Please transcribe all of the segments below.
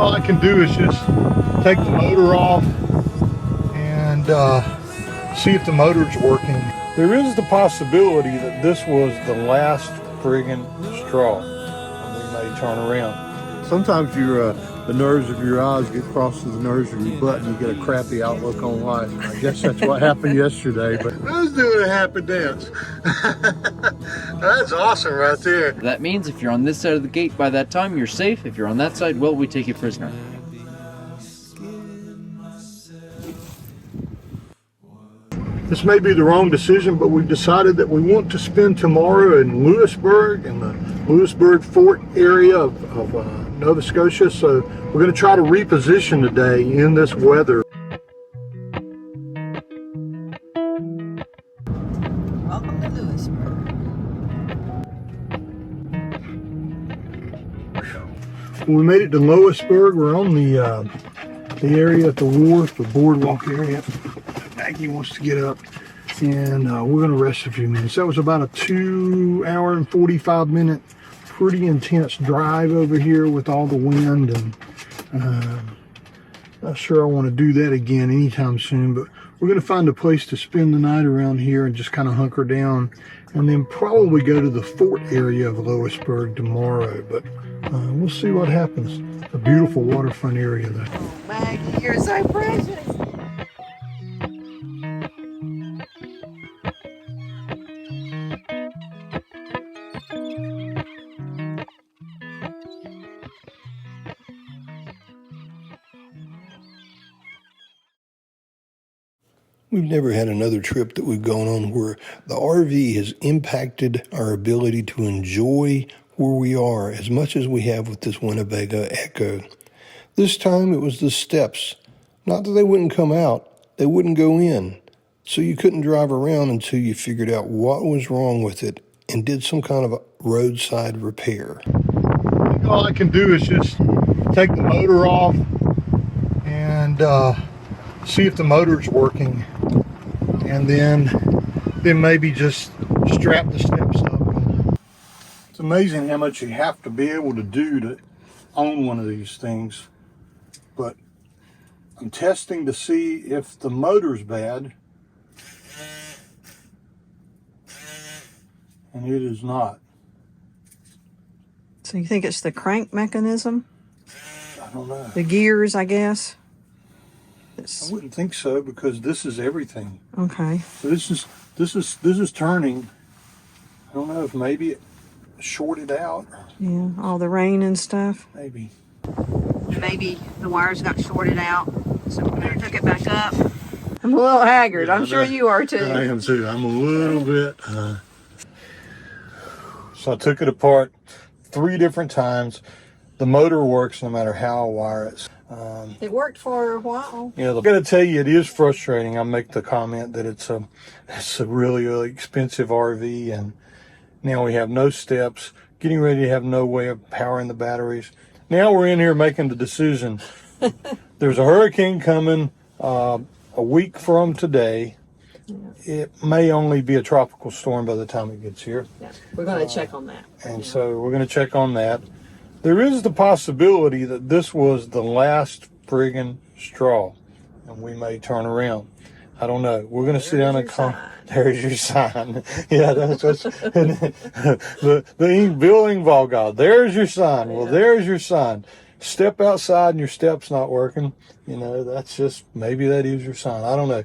all I can do is just take the motor off and see if the motor's working. There is the possibility that this was the last friggin' straw, and we may turn around. Sometimes the nerves of your eyes get crossed with the nerves of your butt and you get a crappy outlook on life. I guess that's what happened yesterday, but I was doing a happy dance. That's awesome right there. That means if you're on this side of the gate by that time, you're safe. If you're on that side, well, we take you prisoner. This may be the wrong decision, but we've decided that we want to spend tomorrow in Louisburg, in the Louisburg Fort area of Nova Scotia. So we're going to try to reposition today in this weather. Welcome to Louisburg. We made it to Louisburg. We're on the area at the wharf, the boardwalk area. Maggie wants to get up, and we're going to rest a few minutes. That was about a 2 hour and 45 minute pretty intense drive over here with all the wind, and not sure I want to do that again anytime soon, but we're going to find a place to spend the night around here and just kind of hunker down, and then probably go to the fort area of Louisburg tomorrow, but we'll see what happens. A beautiful waterfront area though. Oh, Maggie, you're so precious. We've never had another trip that we've gone on where the RV has impacted our ability to enjoy where we are as much as we have with this Winnebago EKKO. This time it was the steps. Not that they wouldn't come out, they wouldn't go in. So you couldn't drive around until you figured out what was wrong with it and did some kind of a roadside repair. All I can do is just take the motor off and see if the motor's working, and then maybe just strap the steps up. It's amazing how much you have to be able to do to own one of these things, but I'm testing to see if the motor's bad, and it is not. So you think it's the crank mechanism? I don't know. The gears, I guess? I wouldn't think so, because this is everything. Okay. So this is turning. I don't know if maybe it shorted out. Yeah, all the rain and stuff. Maybe. Maybe the wires got shorted out, so we better took it back up. I'm a little haggard. I'm sure you are too. I am too. I'm a little bit. So I took it apart 3 different times. The motor works no matter how I wire it. It worked for a while. Yeah, I gotta tell you, it is frustrating. I make the comment that it's a really, really expensive RV, and now we have no steps, getting ready to have no way of powering the batteries. Now we're in here making the decision. There's a hurricane coming a week from today. Yeah. It may only be a tropical storm by the time it gets here. Yeah, we're going to check on that. And so we're going to check on that. There is the possibility that this was the last friggin' straw, and we may turn around. I don't know. We're going to sit down and come. There's your sign. Yeah, that's what's the Bill Engvall God. There's your sign. Well, there's your sign. Step outside and your step's not working. You know, that's just, maybe that is your sign. I don't know.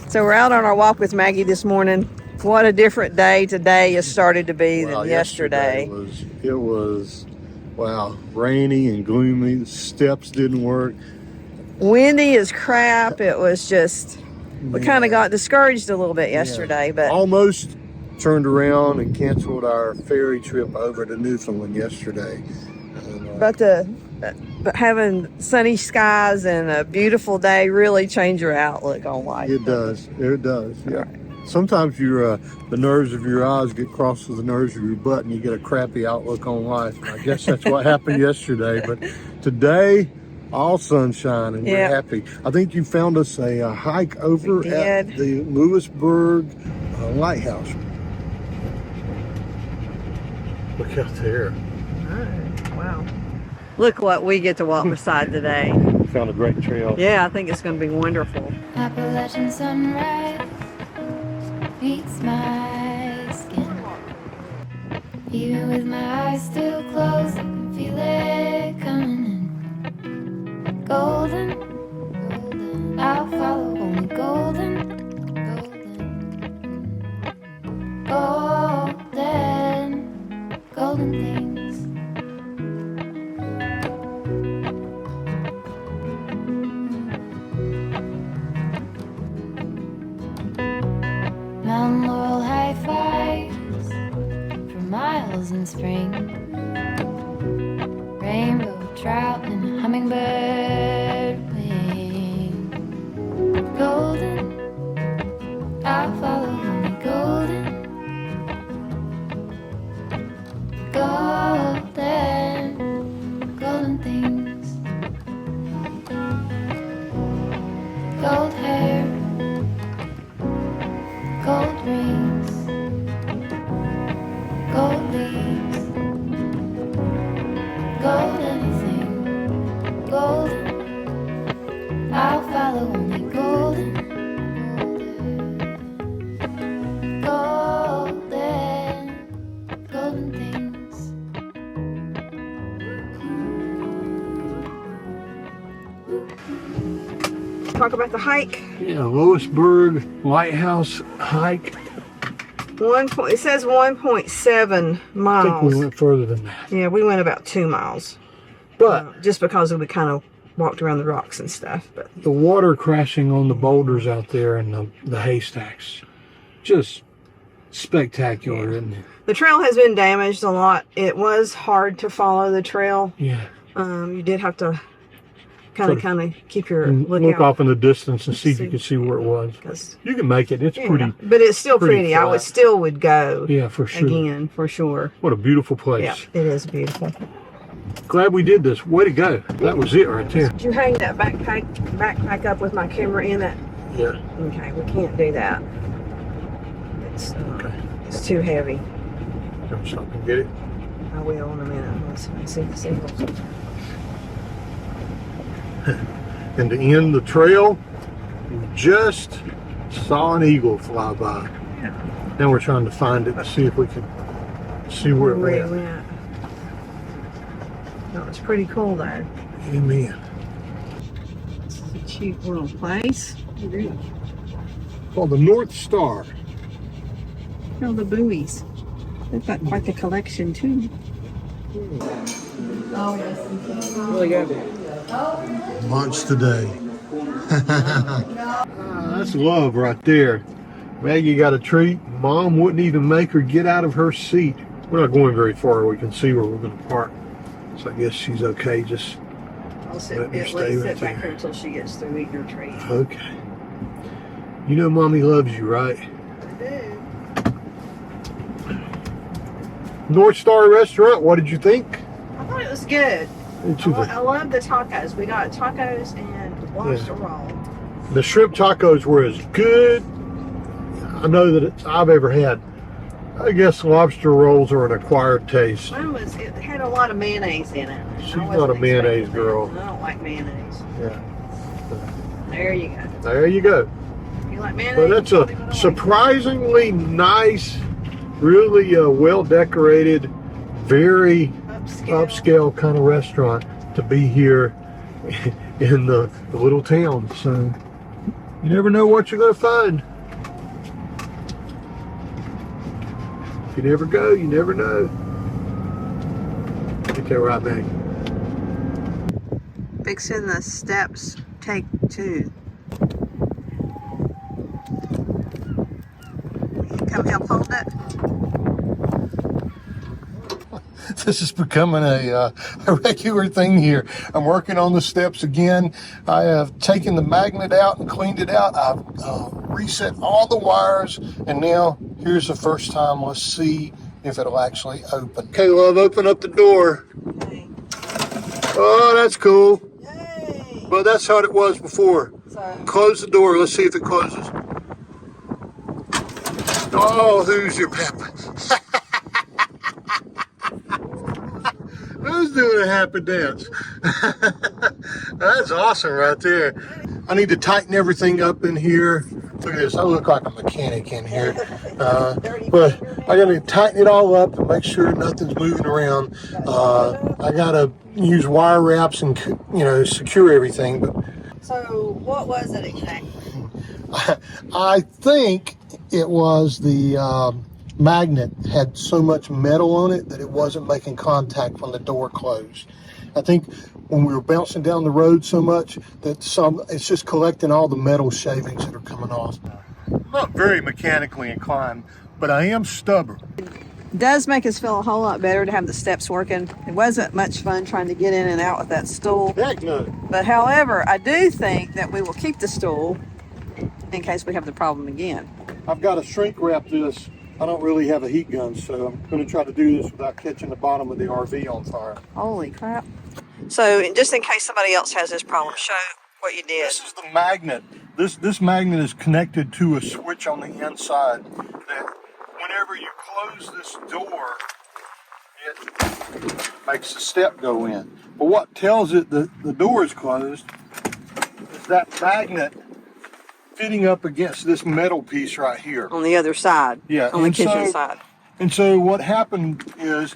So we're out on our walk with Maggie this morning. What a different day today has started to be than yesterday. It was, wow, rainy and gloomy. The steps didn't work. Windy as crap. It was just, we kind of got discouraged a little bit yesterday, but almost turned around and canceled our ferry trip over to Newfoundland yesterday. but the But having sunny skies and a beautiful day really change your outlook on life. It does. It does. Yeah. Sometimes your the nerves of your eyes get crossed with the nerves of your butt, and you get a crappy outlook on life. And I guess that's what happened yesterday. But today, all sunshine, and we're happy. I think you found us a hike over at the Louisburg lighthouse. Look out there. Oh, wow. Look what we get to walk beside today. We found a great trail. Yeah, I think it's going to be wonderful. Appalachian sunrise beats my skin. Even with my eyes still closed, I can feel it coming in. Golden, golden, I'll follow only golden, golden, golden, golden things. Mountain laurel high fives for miles in spring. Rainbow trout and a hummingbird wing. Golden, I'll follow only golden, golden, golden things. Gold hair, gold rings, gold leaves, gold anything, golden, I'll follow only golden, golden, golden things. Talk about the hike. Yeah, Louisburg lighthouse hike. It says 1.7 miles. I think we went further than that. Yeah, we went about 2 miles. But Just because we kind of walked around the rocks and stuff. But the water crashing on the boulders out there and the haystacks, just spectacular, isn't it? the trail has been damaged a lot. It was hard to follow the trail. Yeah. You did have to kind of keep your look off in the distance and see if you can see where it was. You can make it. It's pretty. But it's still pretty. I would go. Yeah, for sure. Again, for sure. What a beautiful place. Yeah, it is beautiful. Glad we did this. Way to go. That was it right there. Did you hang that backpack up with my camera in it? Yeah. Okay, we can't do that. It's too heavy. Come stop and get it. I will in a minute. Let's see the signals. And to end the trail, we just saw an eagle fly by. Yeah. Now we're trying to find it to see if we can see where it went. No, it's pretty cool though. Amen. It's a cute little place. Called the North Star. Oh, the buoys. They've got quite the collection too. Really good. Lunch today. That's love right there. Maggie got a treat. Mom wouldn't even make her get out of her seat. We're not going very far. We can see where we're going to park. So I guess she's okay. Just Let's let me sit stay right back there. here until she gets through eating her treat. Okay. You know Mommy loves you, right? I do. North Star Restaurant, what did you think? I thought it was good. I love the tacos. We got tacos and lobster roll. The shrimp tacos were as good, I know that I've ever had. I guess lobster rolls are an acquired taste. It had a lot of mayonnaise in it. She's not a mayonnaise girl. I don't like mayonnaise. Yeah. There you go. There you go. You like mayonnaise? But that's a surprisingly nice, really well decorated, very upscale kind of restaurant to be here in the little town. So you never know what you're going to find. If you never go, you never know. Get that right, Maggie. Fixing the steps, take 2. Come help hold it. This is becoming a regular thing here. I'm working on the steps again. I have taken the magnet out and cleaned it out. I've reset all the wires, and now here's the first time. Let's see if it'll actually open. Okay, love, open up the door. Okay. Oh, that's cool. Yay! Well, that's how it was before. So, Close the door. Let's see if it closes. Oh, who's your papa? Who's doing a happy dance? That's awesome right there. I need to tighten everything up in here. Look at this. I look like a mechanic in here. But I got to tighten it all up and make sure nothing's moving around. I got to use wire wraps and, secure everything. But so what was it exactly? I think it was the magnet had so much metal on it that it wasn't making contact when the door closed. I think when we were bouncing down the road so much that it's just collecting all the metal shavings that are coming off. I'm not very mechanically inclined, but I am stubborn. It does make us feel a whole lot better to have the steps working. It wasn't much fun trying to get in and out with that stool. Heck no. But however, I do think that we will keep the stool in case we have the problem again. I've got to shrink wrap this. I don't really have a heat gun, so I'm going to try to do this without catching the bottom of the RV on fire. Holy crap. So just in case somebody else has this problem, show what you did. This is the magnet. This magnet is connected to a switch on the inside that whenever you close this door, it makes the step go in. But what tells it that the door is closed is that magnet fitting up against this metal piece right here. On the other side. Yeah. On the kitchen side. And so what happened is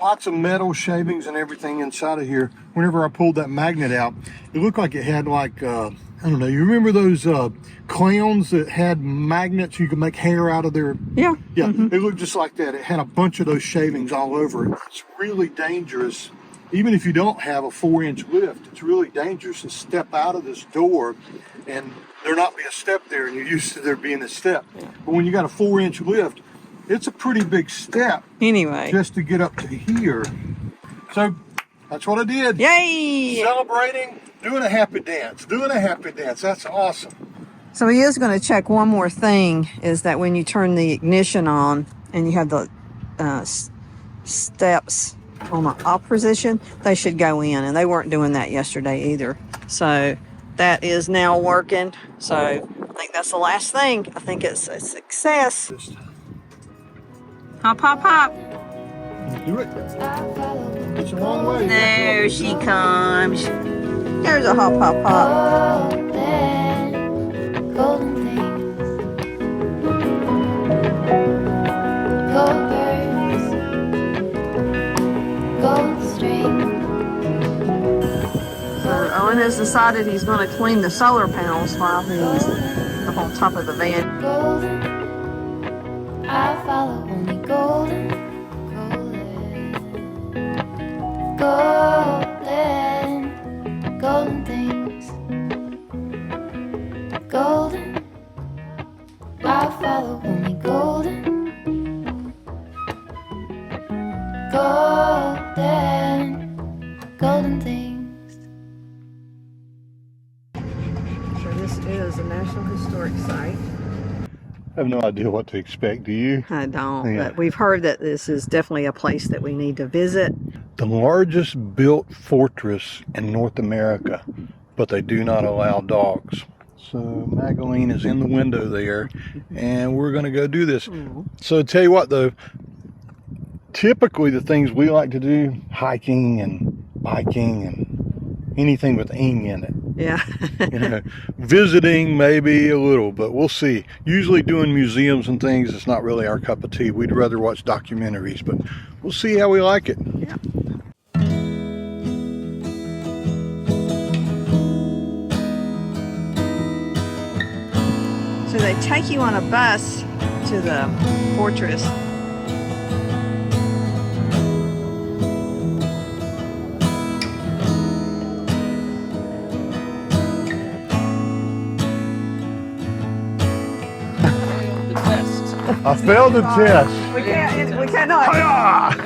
lots of metal shavings and everything inside of here. Whenever I pulled that magnet out, it looked like it had like, I don't know, you remember those clowns that had magnets you could make hair out of their... Yeah. Yeah, It looked just like that. It had a bunch of those shavings all over it. It's really dangerous. Even if you don't have a 4-inch lift, it's really dangerous to step out of this door and there not be a step there and you're used to there being a step. Yeah. But when you got a 4-inch lift, it's a pretty big step. Anyway. Just to get up to here. So that's what I did. Yay! Celebrating, doing a happy dance. That's awesome. So he is going to check one more thing, is that when you turn the ignition on and you have the steps on the off position, they should go in, and they weren't doing that yesterday either. So that is now working. So I think that's the last thing. I think it's a success. Hop, hop, hop. Do it. It's a long way. There she comes. There's a hop, hop, hop. Golden things, gold birds, gold string. Owen has decided he's going to clean the solar panels while he's up on top of the van. Golden, I follow only golden, golden, golden, golden things. Golden, I follow only golden, golden, golden things. So this is a National Historic Site. I have no idea what to expect, do you? I don't, Yeah. but we've heard that this is definitely a place that we need to visit. The largest built fortress in North America, but they do not allow dogs. So Magdalene is in the window there, and we're going to go do this. So tell you what, though, typically the things we like to do, hiking and biking and anything with ing in it. Yeah. Visiting maybe a little, but we'll see. Usually doing museums and things, it's not really our cup of tea. We'd rather watch documentaries, but we'll see how we like it. Yeah. So they take you on a bus to the fortress. The best. I failed the test. We can't. We cannot.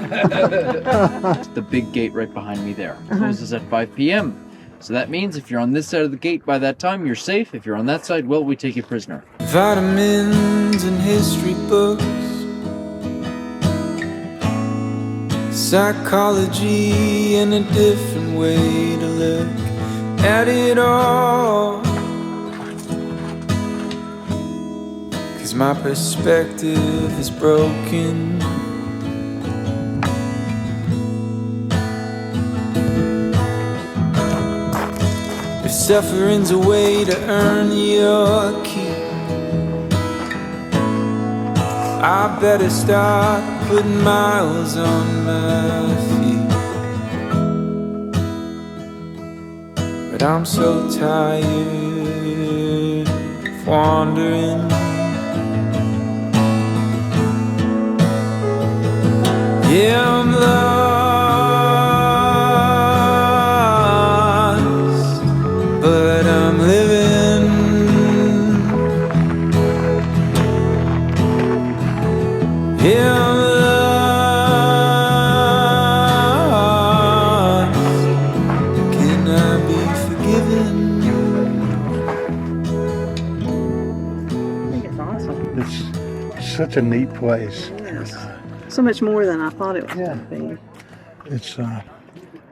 The big gate right behind me there closes at 5 p.m. So that means if you're on this side of the gate by that time, you're safe. If you're on that side, well, we take you prisoner. Vitamins and history books, psychology and a different way to look at it all. 'Cause my perspective is broken. If suffering's a way to earn your keep, I better start putting miles on my feet. But I'm so tired of wandering. Yeah, I'm lost, but I'm living. Yeah, I'm lost. Can I be forgiven? I think it's awesome. It's such a neat place. Yes. So much more than I thought it was going to be. It's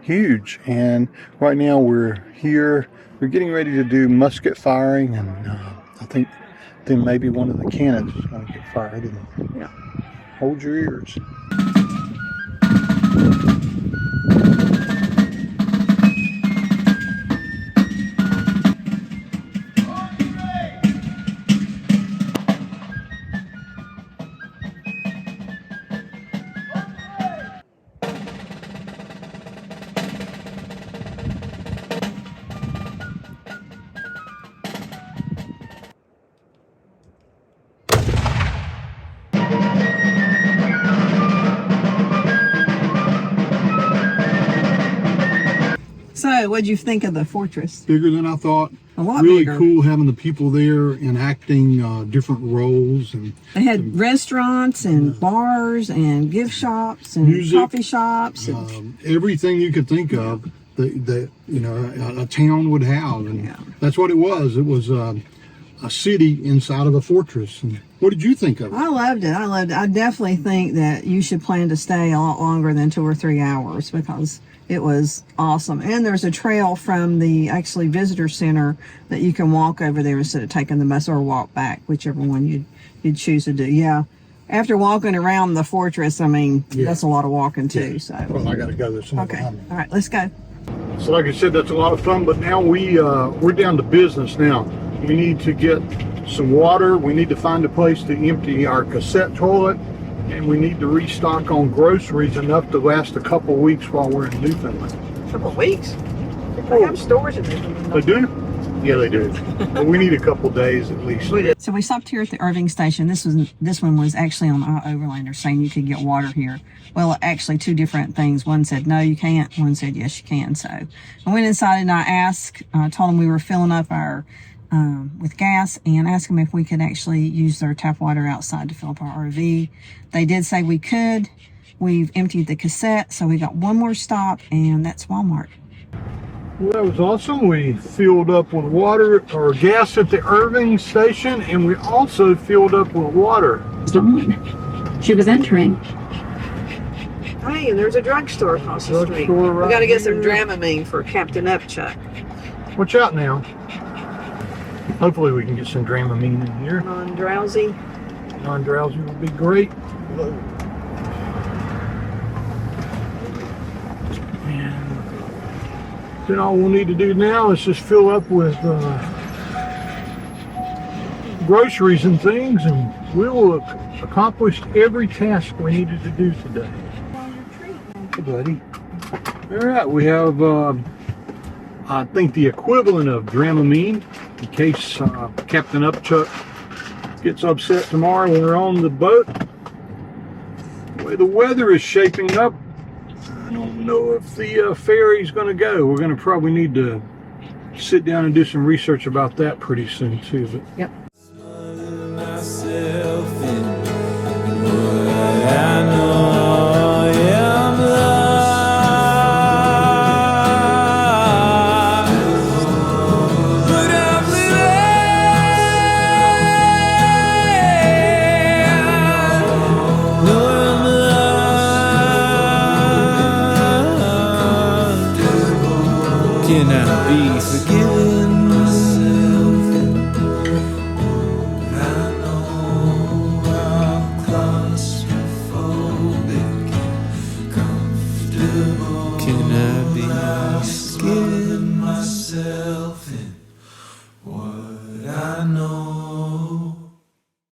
huge, and right now we're here. We're getting ready to do musket firing, and I think then maybe one of the cannons is going to get fired. And Yeah. hold your ears. So, what'd you think of the fortress? Bigger than I thought. A lot really bigger. cool having the people there enacting different roles, and They had restaurants and bars and gift shops and Music. coffee shops. And, everything you could think of that you know a town would have, and Yeah. that's what it was. It was a city inside of a fortress. And what did you think of it? I loved it. I definitely think that you should plan to stay a lot longer than 2 or 3 hours because it was awesome. And there's a trail from the actually visitor center that you can walk over there instead of taking the bus or walk back, whichever one you'd choose to do. Yeah. After walking around the fortress, I mean, that's a lot of walking too. So. Well, I got to go. There's someone Okay. behind me. All right, let's go. So like I said, that's a lot of fun, but now we're down to business now. We need to get some water. We need to find a place to empty our cassette toilet, and we need to restock on groceries enough to last a couple weeks while we're in Newfoundland. A couple of weeks. They have stores in there. They do? Yeah, they do. But we need a couple days at least. So we stopped here at the Irving station. This one was actually on our overlander saying you could get water here. Well, actually 2 different things. One said no, you can't. One said yes, you can. So I went inside and I asked, told them we were filling up our with gas, and asked them if we could actually use their tap water outside to fill up our RV. They did say we could. We've emptied the cassette, so we got one more stop, and that's Walmart. Well, that was awesome. We filled up with water or gas at the Irving station, and we also filled up with water. She was entering. Hey, and there's a drugstore across the street. Drugstore right We got to get some here. Dramamine for Captain Upchuck. Watch out now. Hopefully we can get some Dramamine in here. Non-drowsy. Non-drowsy would be great. And then all we'll need to do now is just fill up with groceries and things, and we will have accomplished every task we needed to do today. Hey, buddy. All right, we have I think the equivalent of Dramamine in case Captain Upchuck gets upset tomorrow when we're on the boat. The way the weather is shaping up, I don't know if the ferry's going to go. We're going to probably need to sit down and do some research about that pretty soon too. But Yep. Myself in Can I be forgiven myself? I know I'm claustrophobic, comfortable. Can I be forgiven myself?